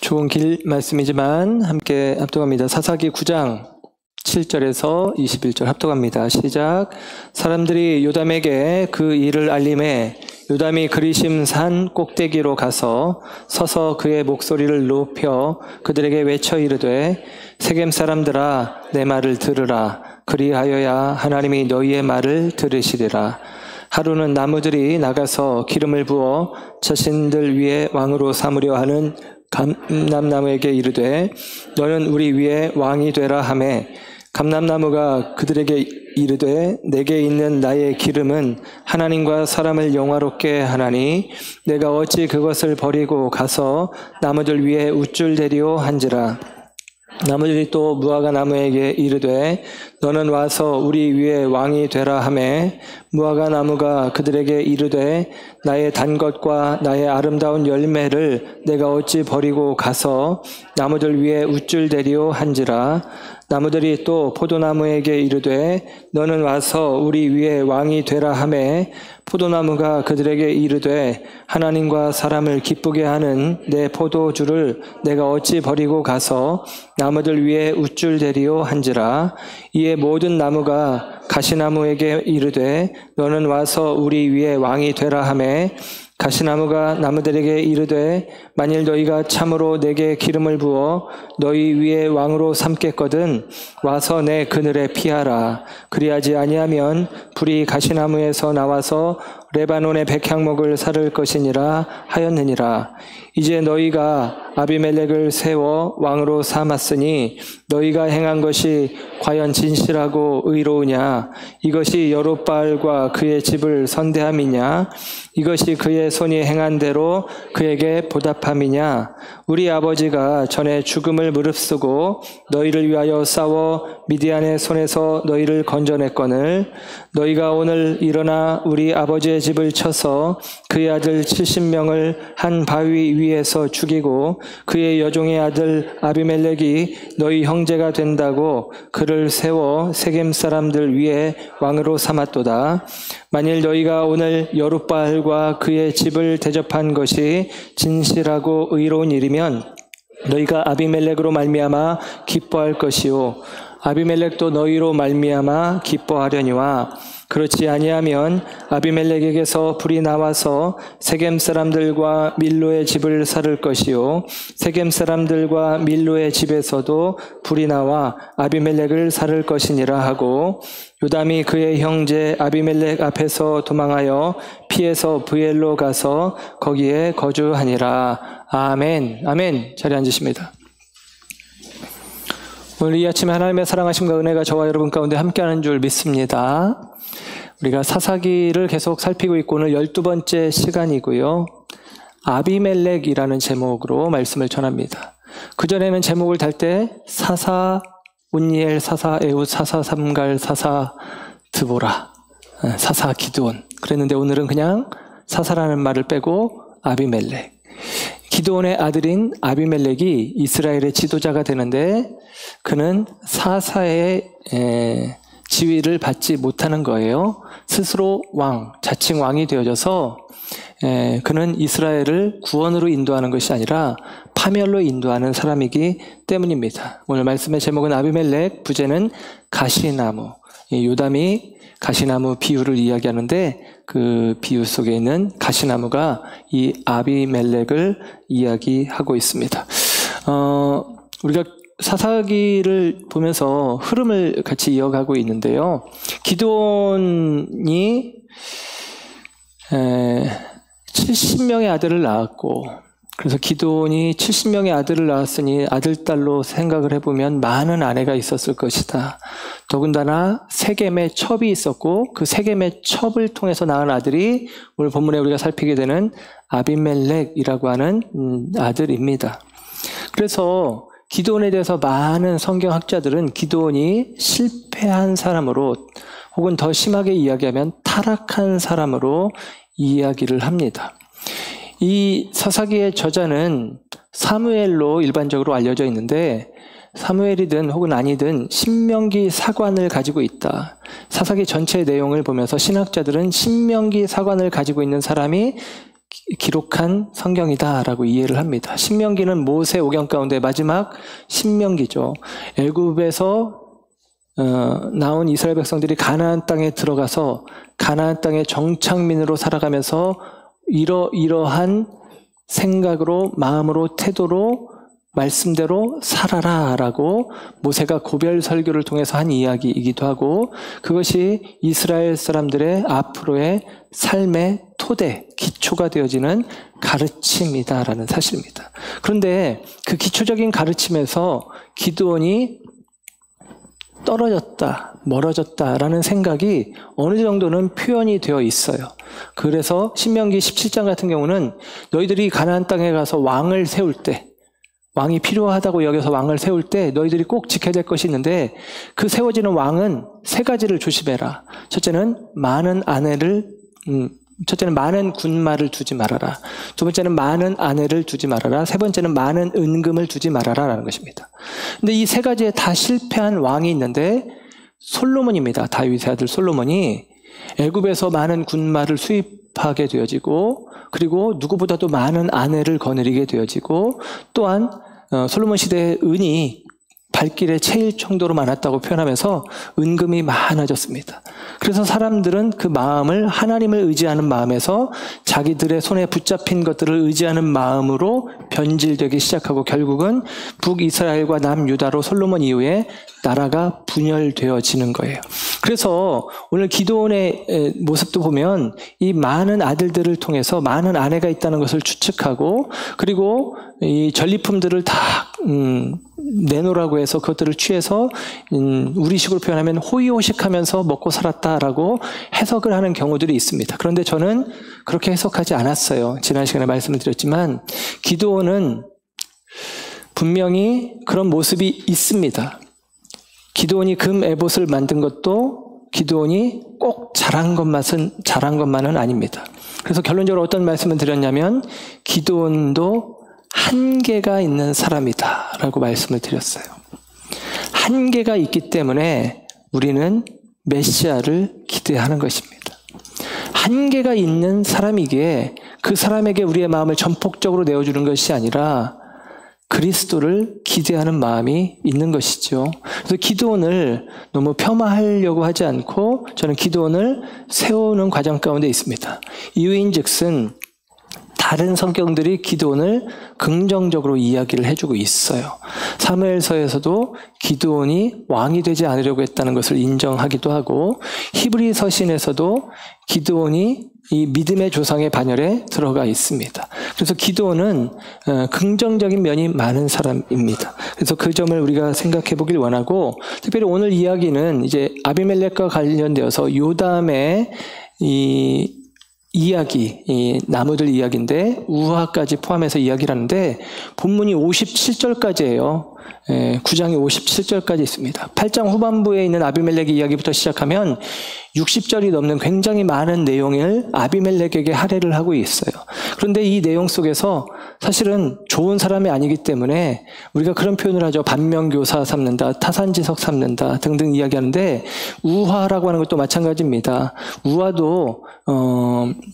조금 길 말씀이지만 함께 합독합니다. 사사기 9장 7절에서 21절 합독합니다. 시작. 사람들이 요담에게 그 일을 알림해 요담이 그리심 산 꼭대기로 가서 서서 그의 목소리를 높여 그들에게 외쳐 이르되 세겜 사람들아 내 말을 들으라. 그리하여야 하나님이 너희의 말을 들으시리라. 하루는 나무들이 나가서 기름을 부어 자신들 위에 왕으로 삼으려 하는 감람나무에게 이르되 너는 우리 위에 왕이 되라 하매 감람나무가 그들에게 이르되 내게 있는 나의 기름은 하나님과 사람을 영화롭게 하나니 내가 어찌 그것을 버리고 가서 나무들 위에 우쭐대리오 한지라. 나무들이 또 무화과 나무에게 이르되 너는 와서 우리 위에 왕이 되라 하매 무화과 나무가 그들에게 이르되 나의 단 것과 나의 아름다운 열매를 내가 어찌 버리고 가서 나무들 위에 우쭐대리오 한지라. 나무들이 또 포도나무에게 이르되 너는 와서 우리 위에 왕이 되라 하매 포도나무가 그들에게 이르되 하나님과 사람을 기쁘게 하는 내 포도주를 내가 어찌 버리고 가서 나무들 위에 우쭐대리오 한지라. 이에 모든 나무가 가시나무에게 이르되 너는 와서 우리 위에 왕이 되라 하매 가시나무가 나무들에게 이르되 만일 너희가 참으로 내게 기름을 부어 너희 위에 왕으로 삼겠거든 와서 내 그늘에 피하라. 그리하지 아니하면 불이 가시나무에서 나와서 레바논의 백향목을 사를 것이니라 하였느니라. 이제 너희가 아비멜렉을 세워 왕으로 삼았으니 너희가 행한 것이 과연 진실하고 의로우냐? 이것이 여롯바알과 그의 집을 선대함이냐? 이것이 그의 손이 행한 대로 그에게 보답함이냐? 우리 아버지가 전에 죽음을 무릅쓰고 너희를 위하여 싸워 미디안의 손에서 너희를 건져냈거늘 너희가 오늘 일어나 우리 아버지의 집을 쳐서 그의 아들 70명을 한 바위 위에서 죽이고 그의 여종의 아들 아비멜렉이 너희 형제가 된다고 그를 세워 세겜 사람들 위에 왕으로 삼았도다. 만일 너희가 오늘 여룻바알과 그의 집을 대접한 것이 진실하고 의로운 일이면 너희가 아비멜렉으로 말미암아 기뻐할 것이요 아비멜렉도 너희로 말미암아 기뻐하려니와 그렇지 아니하면 아비멜렉에게서 불이 나와서 세겜 사람들과 밀로의 집을 사를 것이요 세겜 사람들과 밀로의 집에서도 불이 나와 아비멜렉을 사를 것이니라 하고 요담이 그의 형제 아비멜렉 앞에서 도망하여 피해서 브엘로 가서 거기에 거주하니라. 아멘. 아멘. 자리에 앉으십니다. 오늘 이 아침에 하나님의 사랑하심과 은혜가 저와 여러분 가운데 함께하는 줄 믿습니다. 우리가 사사기를 계속 살피고 있고 오늘 12번째 시간이고요. 아비멜렉이라는 제목으로 말씀을 전합니다. 그전에는 제목을 달 때 사사 운니엘, 사사 에훗, 사사 삼갈, 사사 드보라, 사사 기드온 그랬는데 오늘은 그냥 사사라는 말을 빼고 아비멜렉. 기드온의 아들인 아비멜렉이 이스라엘의 지도자가 되는데 그는 사사의 지위를 받지 못하는 거예요. 스스로 왕, 자칭 왕이 되어져서 그는 이스라엘을 구원으로 인도하는 것이 아니라 파멸로 인도하는 사람이기 때문입니다. 오늘 말씀의 제목은 아비멜렉, 부제는 가시나무. 요담이 가시나무 비유를 이야기하는데 그 비유 속에 있는 가시나무가 이 아비멜렉을 이야기하고 있습니다. 우리가 사사기를 보면서 흐름을 같이 이어가고 있는데요. 기드온이 70명의 아들을 낳았고 그래서 기드온이 70명의 아들을 낳았으니 아들, 딸로 생각을 해보면 많은 아내가 있었을 것이다. 더군다나 세겜의 첩이 있었고 그 세겜의 첩을 통해서 낳은 아들이 오늘 본문에 우리가 살피게 되는 아비멜렉이라고 하는 아들입니다. 그래서 기드온에 대해서 많은 성경학자들은 기드온이 실패한 사람으로 혹은 더 심하게 이야기하면 타락한 사람으로 이야기를 합니다. 이 사사기의 저자는 사무엘로 일반적으로 알려져 있는데 사무엘이든 혹은 아니든 신명기 사관을 가지고 있다. 사사기 전체 내용을 보면서 신학자들은 신명기 사관을 가지고 있는 사람이 기록한 성경이다라고 이해를 합니다. 신명기는 모세 오경 가운데 마지막 신명기죠. 애굽에서 나온 이스라엘 백성들이 가나안 땅에 들어가서 가나안 땅의 정착민으로 살아가면서 이러한 생각으로, 마음으로, 태도로, 말씀대로 살아라라고 모세가 고별 설교를 통해서 한 이야기이기도 하고, 그것이 이스라엘 사람들의 앞으로의 삶의 토대, 기초가 되어지는 가르침이다라는 사실입니다. 그런데 그 기초적인 가르침에서 기드온이 떨어졌다, 멀어졌다라는 생각이 어느 정도는 표현이 되어 있어요. 그래서 신명기 17장 같은 경우는 너희들이 가나안 땅에 가서 왕을 세울 때, 왕이 필요하다고 여겨서 왕을 세울 때 너희들이 꼭 지켜야 될 것이 있는데, 그 세워지는 왕은 세 가지를 조심해라. 첫째는 많은 군마를 두지 말아라. 두 번째는 많은 아내를 두지 말아라. 세 번째는 많은 은금을 두지 말아라 라는 것입니다. 근데 이 세 가지에 다 실패한 왕이 있는데 솔로몬입니다. 다윗의 아들 솔로몬이 애굽에서 많은 군마를 수입하게 되어지고, 그리고 누구보다도 많은 아내를 거느리게 되어지고, 또한 솔로몬 시대의 은이 발길에 채일 정도로 많았다고 표현하면서 은금이 많아졌습니다. 그래서 사람들은 그 마음을 하나님을 의지하는 마음에서 자기들의 손에 붙잡힌 것들을 의지하는 마음으로 변질되기 시작하고, 결국은 북이스라엘과 남유다로 솔로몬 이후에 나라가 분열되어지는 거예요. 그래서 오늘 기드온의 모습도 보면 이 많은 아들들을 통해서 많은 아내가 있다는 것을 추측하고, 그리고 이 전리품들을 다 내놓으라고 해서 그것들을 취해서 우리식으로 표현하면 호의호식하면서 먹고 살았다라고 해석을 하는 경우들이 있습니다. 그런데 저는 그렇게 해석하지 않았어요. 지난 시간에 말씀을 드렸지만 기드온은 분명히 그런 모습이 있습니다. 기드온이 금 에봇을 만든 것도 기드온이 꼭 잘한 것만은 아닙니다. 그래서 결론적으로 어떤 말씀을 드렸냐면 기드온도 한계가 있는 사람이다 라고 말씀을 드렸어요. 한계가 있기 때문에 우리는 메시아를 기대하는 것입니다. 한계가 있는 사람이기에 그 사람에게 우리의 마음을 전폭적으로 내어주는 것이 아니라 그리스도를 기대하는 마음이 있는 것이죠. 그래서 기드온을 너무 폄하하려고 하지 않고 저는 기드온을 세우는 과정 가운데 있습니다. 이유인즉슨 다른 성경들이 기드온을 긍정적으로 이야기를 해주고 있어요. 사무엘서에서도 기드온이 왕이 되지 않으려고 했다는 것을 인정하기도 하고, 히브리 서신에서도 기드온이 이 믿음의 조상의 반열에 들어가 있습니다. 그래서 기드온은 긍정적인 면이 많은 사람입니다. 그래서 그 점을 우리가 생각해 보길 원하고, 특별히 오늘 이야기는 이제 아비멜렉과 관련되어서 요담의 이 나무들 이야기인데 우화까지 포함해서 이야기를 하는데 본문이 57절까지예요. 9장이 57절까지 있습니다. 8장 후반부에 있는 아비멜렉의 이야기부터 시작하면 60절이 넘는 굉장히 많은 내용을 아비멜렉에게 할애를 하고 있어요. 그런데 이 내용 속에서 사실은 좋은 사람이 아니기 때문에 우리가 그런 표현을 하죠. 반면교사 삼는다, 타산지석 삼는다 등등 이야기하는데, 우화라고 하는 것도 마찬가지입니다. 우화도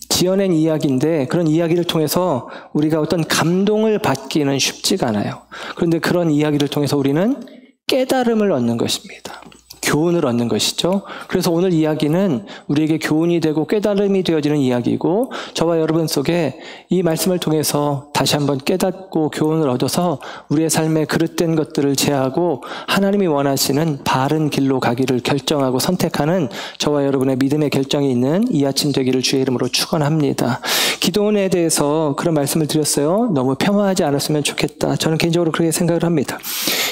지어낸 이야기인데 그런 이야기를 통해서 우리가 어떤 감동을 받기는 쉽지가 않아요. 그런데 그런 이야기를 통해서 우리는 깨달음을 얻는 것입니다. 교훈을 얻는 것이죠. 그래서 오늘 이야기는 우리에게 교훈이 되고 깨달음이 되어지는 이야기이고, 저와 여러분 속에 이 말씀을 통해서 다시 한번 깨닫고 교훈을 얻어서 우리의 삶에 그릇된 것들을 제하고 하나님이 원하시는 바른 길로 가기를 결정하고 선택하는 저와 여러분의 믿음의 결정이 있는 이 아침 되기를 주의 이름으로 축원합니다. 기드온에 대해서 그런 말씀을 드렸어요. 너무 폄하하지 않았으면 좋겠다. 저는 개인적으로 그렇게 생각을 합니다.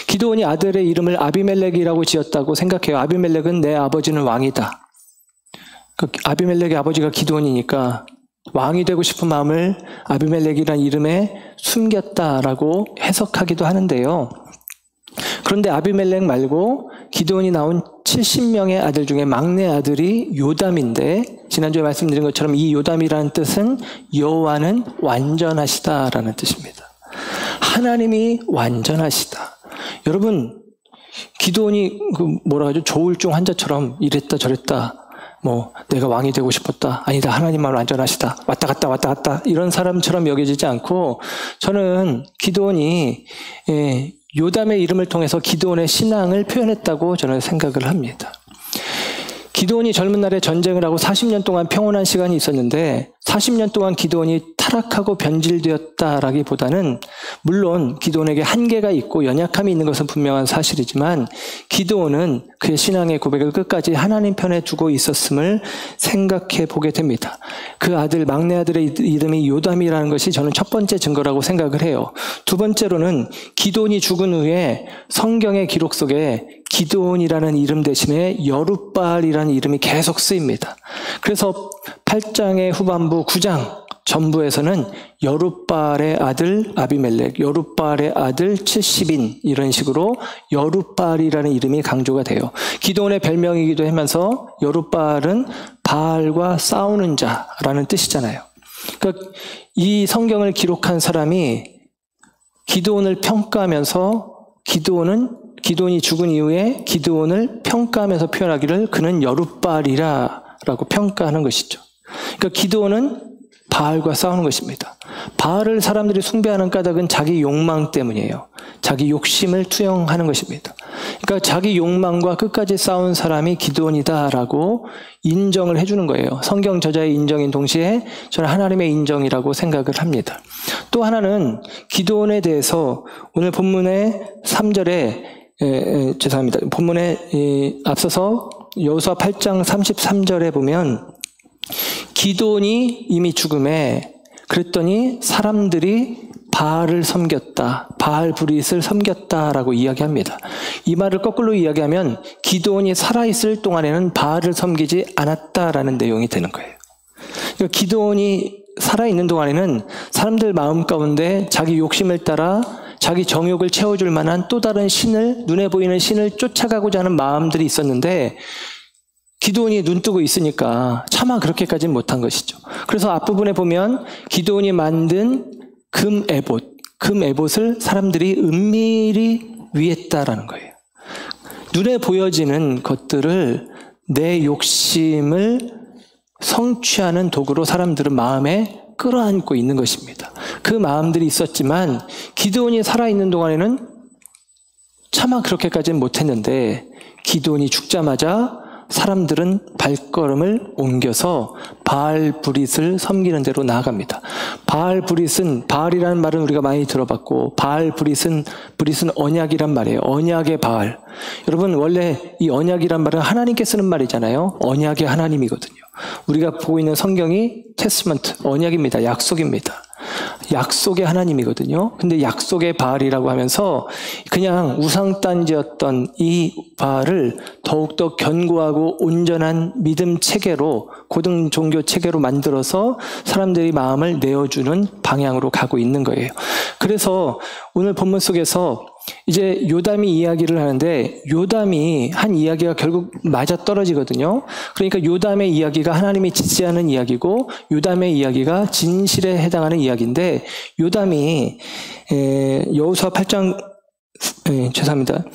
기드온이 아들의 이름을 아비멜렉이라고 지었다고 생각해요. 아비멜렉은 내 아버지는 왕이다. 아비멜렉의 아버지가 기드온이니까 왕이 되고 싶은 마음을 아비멜렉이라는 이름에 숨겼다라고 해석하기도 하는데요. 그런데 아비멜렉 말고 기드온이 낳은 70명의 아들 중에 막내 아들이 요담인데, 지난주에 말씀드린 것처럼 이 요담이라는 뜻은 여호와는 완전하시다라는 뜻입니다. 하나님이 완전하시다. 여러분, 기드온이 조울증 환자처럼 이랬다 저랬다 내가 왕이 되고 싶었다. 아니다. 하나님만 완전하시다. 왔다 갔다. 이런 사람처럼 여겨지지 않고 저는 기드온이 요담의 이름을 통해서 기드온의 신앙을 표현했다고 저는 생각을 합니다. 기드온이 젊은 날에 전쟁을 하고 40년 동안 평온한 시간이 있었는데 40년 동안 기드온이 타락하고 변질되었다라기보다는 물론 기드온에게 한계가 있고 연약함이 있는 것은 분명한 사실이지만 기드온은 그의 신앙의 고백을 끝까지 하나님 편에 두고 있었음을 생각해 보게 됩니다. 그 아들, 막내 아들의 이름이 요담이라는 것이 저는 첫 번째 증거라고 생각을 해요. 두 번째로는 기드온이 죽은 후에 성경의 기록 속에 기드온이라는 이름 대신에 여룻바알이라는 이름이 계속 쓰입니다. 그래서 8장의 후반부 9장 전부에서는 여룻바알의 아들 아비멜렉, 여룻바알의 아들 70인 이런 식으로 여룻바알이라는 이름이 강조가 돼요. 기드온의 별명이기도 하면서 여룻바알은 바알과 싸우는 자라는 뜻이잖아요. 그러니까 이 성경을 기록한 사람이 기드온을 평가하면서 기드온이 죽은 이후에 기드온을 평가하면서 표현하기를 그는 여룻바알이라고 평가하는 것이죠. 그러니까 기드온은 바알과 싸우는 것입니다. 바알을 사람들이 숭배하는 까닭은 자기 욕망 때문이에요. 자기 욕심을 투영하는 것입니다. 그러니까 자기 욕망과 끝까지 싸운 사람이 기드온이다라고 인정을 해주는 거예요. 성경 저자의 인정인 동시에 저는 하나님의 인정이라고 생각을 합니다. 또 하나는 기드온에 대해서 오늘 본문의 3절에 죄송합니다. 본문에 앞서서 여호수아 8장 33절에 보면 기드온이 이미 죽음에 그랬더니 사람들이 바알을 섬겼다. 바알브릿을 섬겼다라고 이야기합니다. 이 말을 거꾸로 이야기하면 기드온이 살아있을 동안에는 바알을 섬기지 않았다라는 내용이 되는 거예요. 그러니까 기드온이 살아있는 동안에는 사람들 마음 가운데 자기 욕심을 따라 자기 정욕을 채워줄 만한 또 다른 신을, 눈에 보이는 신을 쫓아가고자 하는 마음들이 있었는데 기드온이 눈 뜨고 있으니까 차마 그렇게까지는 못한 것이죠. 그래서 앞부분에 보면 기드온이 만든 금 에봇을 사람들이 은밀히 위했다라는 거예요. 눈에 보여지는 것들을 내 욕심을 성취하는 도구로 사람들은 마음에 끌어안고 있는 것입니다. 그 마음들이 있었지만 기드온이 살아있는 동안에는 차마 그렇게까지는 못했는데 기드온이 죽자마자 사람들은 발걸음을 옮겨서 바알브릿을 섬기는 데로 나아갑니다. 바알브릿은, 바알이라는 말은 우리가 많이 들어봤고 브릿은 언약이란 말이에요. 언약의 바알. 여러분 원래 이 언약이란 말은 하나님께 쓰는 말이잖아요. 언약의 하나님이거든요. 우리가 보고 있는 성경이 테스먼트, 언약입니다. 약속입니다. 약속의 하나님이거든요. 근데 약속의 바알이라고 하면서 그냥 우상단지였던 이 바알을 더욱더 견고하고 온전한 믿음 체계로, 고등 종교 체계로 만들어서 사람들이 마음을 내어주는 방향으로 가고 있는 거예요. 그래서 오늘 본문 속에서 이제 요담이 이야기를 하는데 요담이 한 이야기가 결국 맞아떨어지거든요. 그러니까 요담의 이야기가 하나님이 지시하는 이야기고 요담의 이야기가 진실에 해당하는 이야기인데 요담이 여호수아 8장 죄송합니다.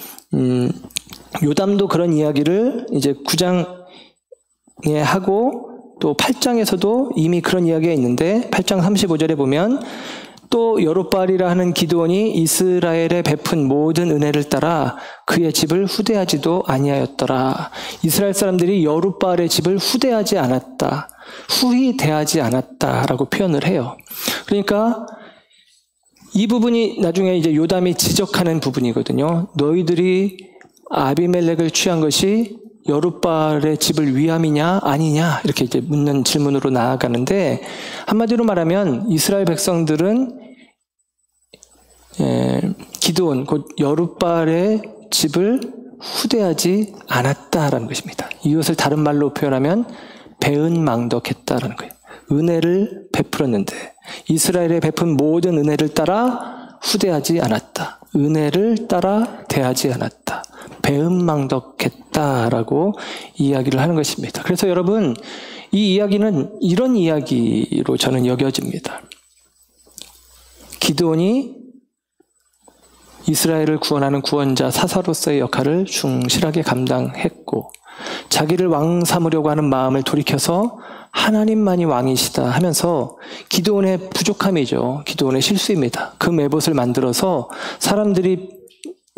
요담도 그런 이야기를 이제 9장에 하고 또 8장에서도 이미 그런 이야기가 있는데 8장 35절에 보면 또 여룻바알이라 하는 기드온이 이스라엘에 베푼 모든 은혜를 따라 그의 집을 후대하지도 아니하였더라. 이스라엘 사람들이 여룻바알의 집을 후대하지 않았다. 후히 대하지 않았다라고 표현을 해요. 그러니까 이 부분이 나중에 이제 요담이 지적하는 부분이거든요. 너희들이 아비멜렉을 취한 것이 여룻바알의 집을 위함이냐 아니냐 이렇게 이제 묻는 질문으로 나아가는데 한마디로 말하면 이스라엘 백성들은 기드온 곧 여룻바알의 집을 후대하지 않았다라는 것입니다. 이것을 다른 말로 표현하면 배은망덕했다라는 거예요. 은혜를 베풀었는데 이스라엘에 베푼 모든 은혜를 따라 후대하지 않았다. 은혜를 따라 대하지 않았다. 배은망덕했다라고 이야기를 하는 것입니다. 그래서 여러분 이 이야기는 이런 이야기로 저는 여겨집니다. 기드온이 이스라엘을 구원하는 구원자 사사로서의 역할을 충실하게 감당했고 자기를 왕 삼으려고 하는 마음을 돌이켜서 하나님만이 왕이시다 하면서 기드온의 부족함이죠. 기드온의 실수입니다. 그 메봇을 만들어서 사람들이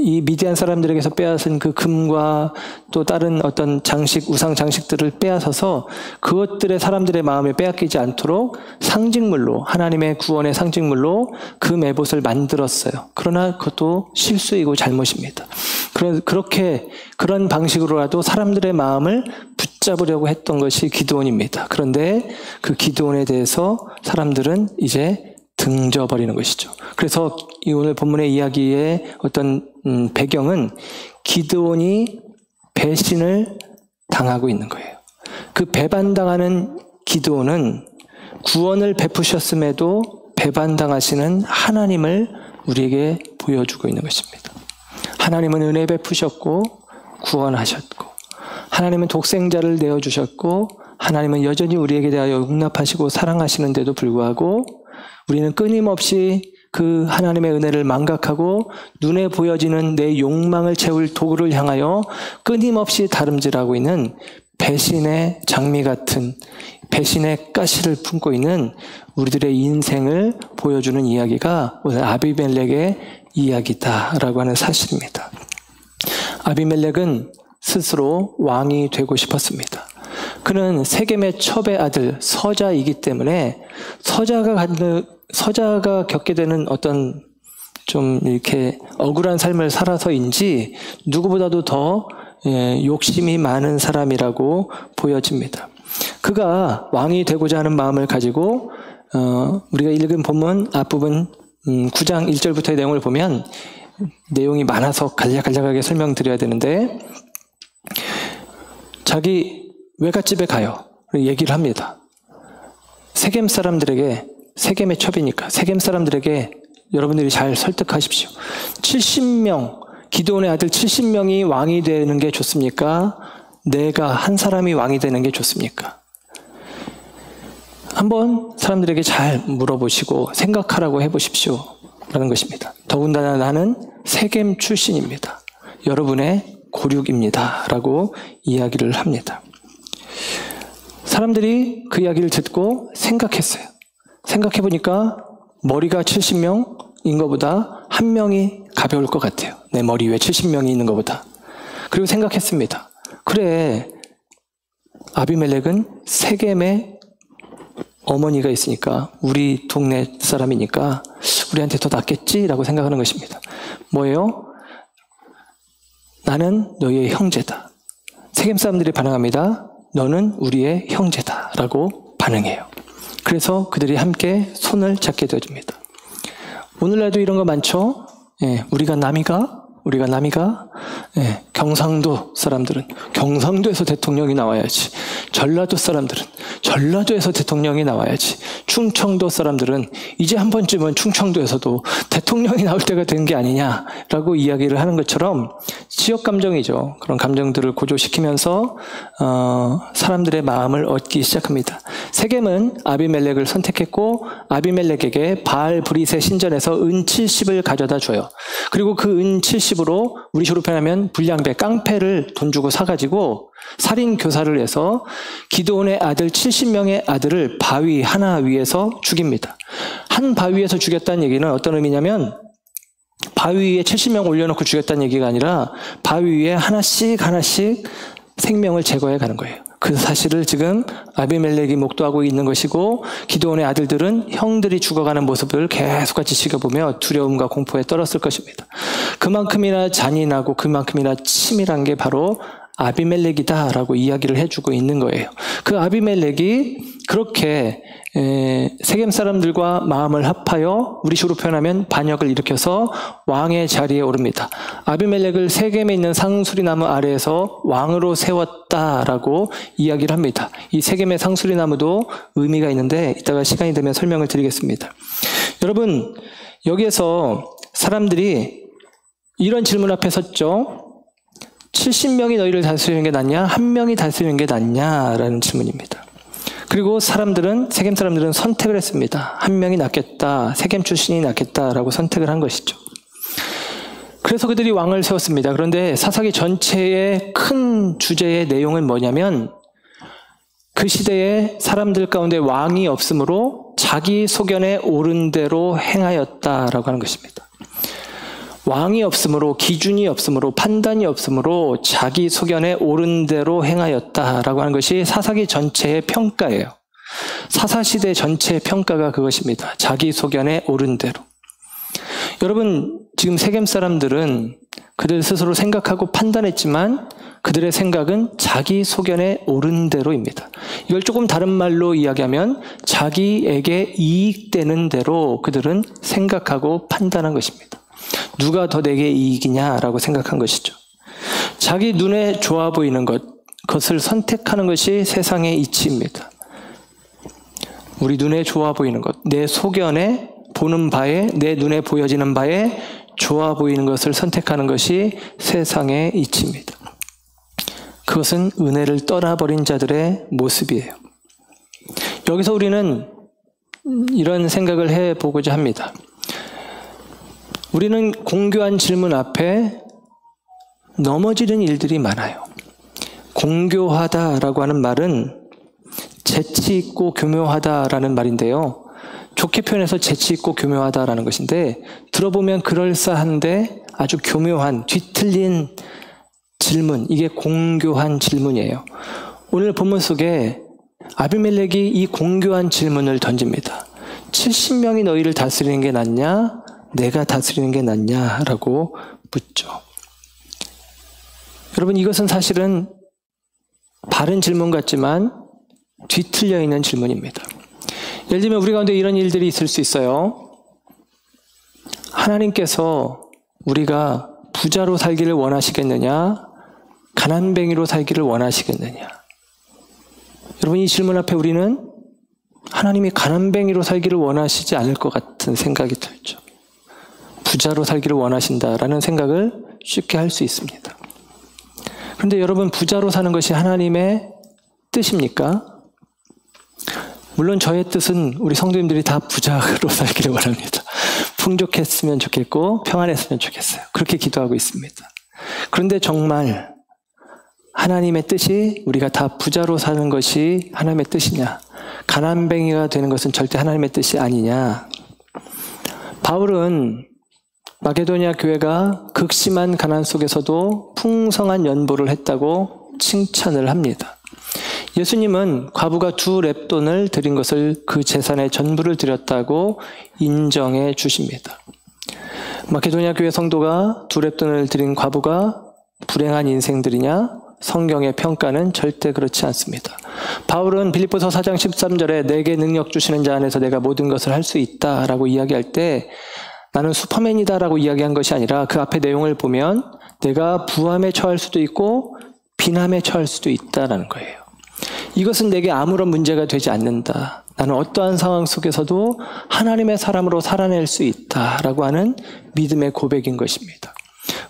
이 미디안 사람들에게서 빼앗은 그 금과 또 다른 어떤 장식, 우상 장식들을 빼앗아서 그것들의 사람들의 마음에 빼앗기지 않도록 상징물로, 하나님의 구원의 상징물로 그 메봇을 만들었어요. 그러나 그것도 실수이고 잘못입니다. 그런 방식으로라도 사람들의 마음을 붙잡으려고 했던 것이 기드온입니다. 그런데 그 기드온에 대해서 사람들은 이제 등져버리는 것이죠. 그래서 이 오늘 본문의 이야기의 어떤 배경은 기드온이 배신을 당하고 있는 거예요. 그 배반당하는 기드온은 구원을 베푸셨음에도 배반당하시는 하나님을 우리에게 보여주고 있는 것입니다. 하나님은 은혜 베푸셨고 구원하셨고, 하나님은 독생자를 내어주셨고, 하나님은 여전히 우리에게 대하여 용납하시고 사랑하시는데도 불구하고 우리는 끊임없이 그 하나님의 은혜를 망각하고 눈에 보여지는 내 욕망을 채울 도구를 향하여 끊임없이 다름질하고 있는 배신의 장미 같은, 배신의 가시를 품고 있는 우리들의 인생을 보여주는 이야기가 오늘 아비멜렉의 이야기다라고 하는 사실입니다. 아비멜렉은 스스로 왕이 되고 싶었습니다. 그는 세겜의 첩의 아들 서자이기 때문에 서자가 겪게 되는 어떤 좀 이렇게 억울한 삶을 살아서인지 누구보다도 더 욕심이 많은 사람이라고 보여집니다. 그가 왕이 되고자 하는 마음을 가지고 우리가 읽은 본문 앞부분 9장 1절부터의 내용을 보면 내용이 많아서 간략하게 설명드려야 되는데, 자기 외갓집에 가요. 얘기를 합니다. 세겜 사람들에게, 세겜의 첩이니까 세겜 사람들에게 여러분들이 잘 설득하십시오. 70명, 기드온의 아들 70명이 왕이 되는 게 좋습니까? 내가 한 사람이 왕이 되는 게 좋습니까? 한번 사람들에게 잘 물어보시고 생각하라고 해보십시오 라는 것입니다. 더군다나 나는 세겜 출신입니다. 여러분의 고륙입니다 라고 이야기를 합니다. 사람들이 그 이야기를 듣고 생각했어요. 생각해보니까 머리가 70명인 것보다 한 명이 가벼울 것 같아요. 내 머리 위에 70명이 있는 것보다. 그리고 생각했습니다. 그래, 아비멜렉은 세겜에 어머니가 있으니까, 우리 동네 사람이니까 우리한테 더 낫겠지라고 생각하는 것입니다. 뭐예요? 나는 너희의 형제다. 세겜 사람들이 반응합니다. 너는 우리의 형제다 라고 반응해요. 그래서 그들이 함께 손을 잡게 되어집니다. 오늘날도 이런 거 많죠? 우리가 남이가 경상도 사람들은 경상도에서 대통령이 나와야지, 전라도 사람들은 전라도에서 대통령이 나와야지, 충청도 사람들은 이제 한 번쯤은 충청도에서도 대통령이 나올 때가 된 게 아니냐라고 이야기를 하는 것처럼 지역 감정이죠. 그런 감정들을 고조시키면서 사람들의 마음을 얻기 시작합니다. 세겜은 아비멜렉을 선택했고 아비멜렉에게 바알 브릿의 신전에서 은 70을 가져다 줘요. 그리고 그 은 70으로 우리 식으로 표현하면 불량배, 깡패를 돈 주고 사가지고 살인 교사를 해서 기드온의 아들 70명의 아들을 바위 하나 위에서 죽입니다. 한 바위에서 죽였다는 얘기는 어떤 의미냐면, 바위 위에 70명 올려놓고 죽였다는 얘기가 아니라 바위 위에 하나씩 생명을 제거해 가는 거예요. 그 사실을 지금 아비멜렉이 목도하고 있는 것이고, 기드온의 아들들은 형들이 죽어가는 모습을 계속같이 지켜보며 두려움과 공포에 떨었을 것입니다. 그만큼이나 잔인하고 그만큼이나 치밀한 게 바로 아비멜렉이다라고 이야기를 해주고 있는 거예요. 그 아비멜렉이 그렇게 세겜 사람들과 마음을 합하여 우리 식으로 표현하면 반역을 일으켜서 왕의 자리에 오릅니다. 아비멜렉을 세겜에 있는 상수리나무 아래에서 왕으로 세웠다라고 이야기를 합니다. 이 세겜의 상수리나무도 의미가 있는데 이따가 시간이 되면 설명을 드리겠습니다. 여러분, 여기에서 사람들이 이런 질문 앞에 섰죠. 70명이 너희를 다스리는 게 낫냐? 한 명이 다스리는 게 낫냐라는 질문입니다. 그리고 세겜 사람들은 선택을 했습니다. 한 명이 낫겠다, 세겜 출신이 낫겠다라고 선택을 한 것이죠. 그래서 그들이 왕을 세웠습니다. 그런데 사사기 전체의 큰 주제의 내용은 뭐냐면 그 시대에 사람들 가운데 왕이 없으므로 자기 소견에 옳은 대로 행하였다라고 하는 것입니다. 왕이 없으므로, 기준이 없으므로, 판단이 없으므로 자기 소견에 옳은 대로 행하였다라고 하는 것이 사사기 전체의 평가예요. 사사시대 전체의 평가가 그것입니다. 자기 소견에 옳은 대로. 여러분, 지금 세겜 사람들은 그들 스스로 생각하고 판단했지만 그들의 생각은 자기 소견에 옳은 대로입니다. 이걸 조금 다른 말로 이야기하면 자기에게 이익되는 대로 그들은 생각하고 판단한 것입니다. 누가 더 내게 이익이냐라고 생각한 것이죠. 자기 눈에 좋아 보이는 그것을 선택하는 것이 세상의 이치입니다. 우리 눈에 좋아 보이는 것, 내 소견에 보는 바에, 내 눈에 보여지는 바에 좋아 보이는 것을 선택하는 것이 세상의 이치입니다. 그것은 은혜를 떠나버린 자들의 모습이에요. 여기서 우리는 이런 생각을 해보고자 합니다. 우리는 공교한 질문 앞에 넘어지는 일들이 많아요. 공교하다라고 하는 말은 재치 있고 교묘하다라는 말인데요. 좋게 표현해서 재치 있고 교묘하다라는 것인데 들어보면 그럴싸한데 아주 교묘한 뒤틀린 질문, 이게 공교한 질문이에요. 오늘 본문 속에 아비멜렉이 이 공교한 질문을 던집니다. 70명이 너희를 다스리는 게 낫냐? 내가 다스리는 게 낫냐? 라고 묻죠. 여러분, 이것은 사실은 바른 질문 같지만 뒤틀려 있는 질문입니다. 예를 들면 우리 가운데 이런 일들이 있을 수 있어요. 하나님께서 우리가 부자로 살기를 원하시겠느냐? 가난뱅이로 살기를 원하시겠느냐? 여러분, 이 질문 앞에 우리는 하나님이 가난뱅이로 살기를 원하시지 않을 것 같은 생각이 들죠. 부자로 살기를 원하신다라는 생각을 쉽게 할 수 있습니다. 그런데 여러분, 부자로 사는 것이 하나님의 뜻입니까? 물론 저의 뜻은 우리 성도님들이 다 부자로 살기를 원합니다. 풍족했으면 좋겠고 평안했으면 좋겠어요. 그렇게 기도하고 있습니다. 그런데 정말 하나님의 뜻이 우리가 다 부자로 사는 것이 하나님의 뜻이냐? 가난뱅이가 되는 것은 절대 하나님의 뜻이 아니냐? 바울은 마게도니아 교회가 극심한 가난 속에서도 풍성한 연보를 했다고 칭찬을 합니다. 예수님은 과부가 2렙돈을 드린 것을 그 재산의 전부를 드렸다고 인정해 주십니다. 마게도니아 교회 성도가 2렙돈을 드린 과부가 불행한 인생들이냐? 성경의 평가는 절대 그렇지 않습니다. 바울은 빌립보서 4장 13절에 내게 능력 주시는 자 안에서 내가 모든 것을 할 수 있다라고 이야기할 때 나는 슈퍼맨이다라고 이야기한 것이 아니라 그 앞에 내용을 보면 내가 부함에 처할 수도 있고 비남에 처할 수도 있다라는 거예요. 이것은 내게 아무런 문제가 되지 않는다. 나는 어떠한 상황 속에서도 하나님의 사람으로 살아낼 수 있다라고 하는 믿음의 고백인 것입니다.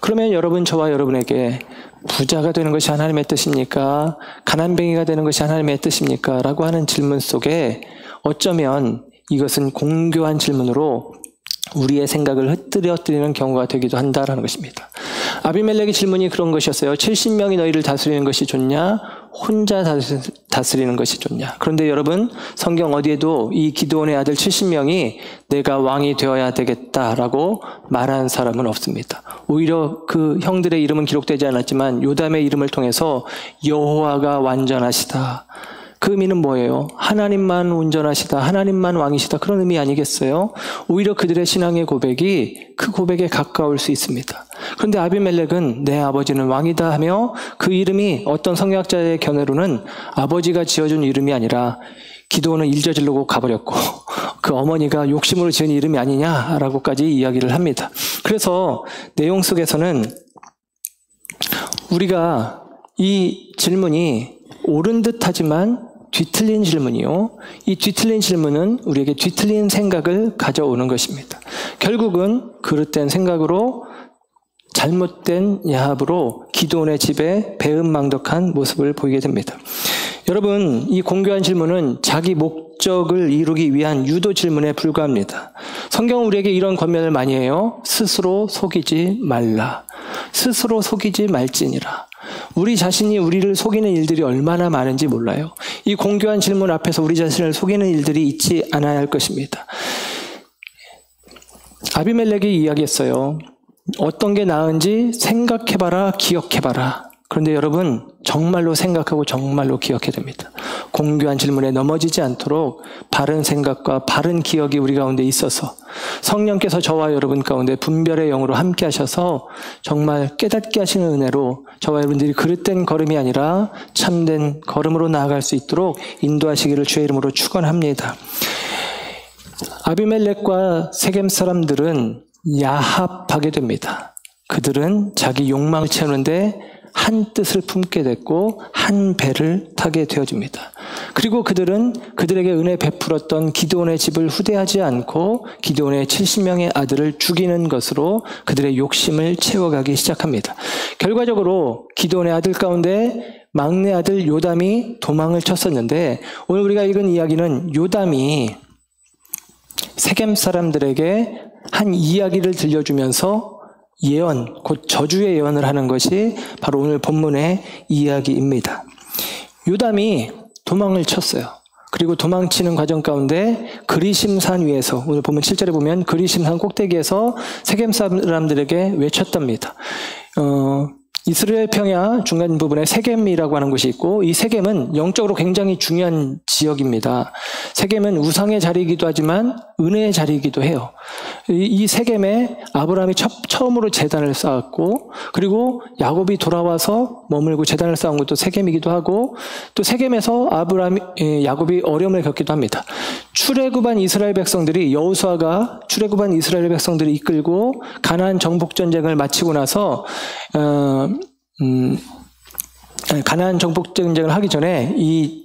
그러면 여러분, 저와 여러분에게 부자가 되는 것이 하나님의 뜻입니까? 가난뱅이가 되는 것이 하나님의 뜻입니까? 라고 하는 질문 속에 어쩌면 이것은 공교한 질문으로 우리의 생각을 흩뜨려뜨리는 경우가 되기도 한다라는 것입니다. 아비멜렉의 질문이 그런 것이었어요. 70명이 너희를 다스리는 것이 좋냐? 혼자 다스리는 것이 좋냐? 그런데 여러분, 성경 어디에도 이 기드온의 아들 70명이 내가 왕이 되어야 되겠다라고 말한 사람은 없습니다. 오히려 그 형들의 이름은 기록되지 않았지만 요담의 이름을 통해서 여호와가 완전하시다. 그 의미는 뭐예요? 하나님만 온전하시다, 하나님만 왕이시다, 그런 의미 아니겠어요? 오히려 그들의 신앙의 고백이 그 고백에 가까울 수 있습니다. 그런데 아비멜렉은 내 아버지는 왕이다 하며 그 이름이 어떤 성경학자의 견해로는 아버지가 지어준 이름이 아니라 기드온은 일 저지르고 가버렸고 그 어머니가 욕심으로 지은 이름이 아니냐라고까지 이야기를 합니다. 그래서 내용 속에서는 우리가 이 질문이 옳은 듯 하지만 뒤틀린 질문이요. 이 뒤틀린 질문은 우리에게 뒤틀린 생각을 가져오는 것입니다. 결국은 그릇된 생각으로 잘못된 야합으로 기드온의 집에 배은망덕한 모습을 보이게 됩니다. 여러분, 이 공교한 질문은 자기 목적을 이루기 위한 유도 질문에 불과합니다. 성경은 우리에게 이런 권면을 많이 해요. 스스로 속이지 말라. 스스로 속이지 말지니라. 우리 자신이 우리를 속이는 일들이 얼마나 많은지 몰라요. 이 공교한 질문 앞에서 우리 자신을 속이는 일들이 있지 않아야 할 것입니다. 아비멜렉이 이야기했어요. 어떤 게 나은지 생각해봐라, 기억해봐라. 그런데 여러분, 정말로 생각하고 정말로 기억해야 됩니다. 공교한 질문에 넘어지지 않도록 바른 생각과 바른 기억이 우리 가운데 있어서 성령께서 저와 여러분 가운데 분별의 영으로 함께 하셔서 정말 깨닫게 하시는 은혜로 저와 여러분들이 그릇된 걸음이 아니라 참된 걸음으로 나아갈 수 있도록 인도하시기를 주의 이름으로 축원합니다. 아비멜렉과 세겜 사람들은 야합하게 됩니다. 그들은 자기 욕망을 채우는데 한 뜻을 품게 됐고 한 배를 타게 되어집니다. 그리고 그들은 그들에게 은혜 베풀었던 기드온의 집을 후대하지 않고 기드온의 70명의 아들을 죽이는 것으로 그들의 욕심을 채워가기 시작합니다. 결과적으로 기드온의 아들 가운데 막내 아들 요담이 도망을 쳤었는데 오늘 우리가 읽은 이야기는 요담이 세겜 사람들에게 한 이야기를 들려주면서 예언, 곧 저주의 예언을 하는 것이 바로 오늘 본문의 이야기입니다. 요담이 도망을 쳤어요. 그리고 도망치는 과정 가운데 그리심산 위에서 오늘 보면 7절에 보면 그리심산 꼭대기에서 세겜 사람들에게 외쳤답니다. 이스라엘 평야 중간 부분에 세겜이라고 하는 곳이 있고 이 세겜은 영적으로 굉장히 중요한 지역입니다. 세겜은 우상의 자리이기도 하지만 은혜의 자리이기도 해요. 이 세겜에 아브라함이 처음으로 제단을 쌓았고 그리고 야곱이 돌아와서 머물고 제단을 쌓은 것도 세겜이기도 하고 또 세겜에서 야곱이 어려움을 겪기도 합니다. 출애굽한 이스라엘 백성들이 여호수아가 출애굽한 이스라엘 백성들을 이끌고 가나안 정복 전쟁을 마치고 나서 가나안 정복 전쟁을 하기 전에 이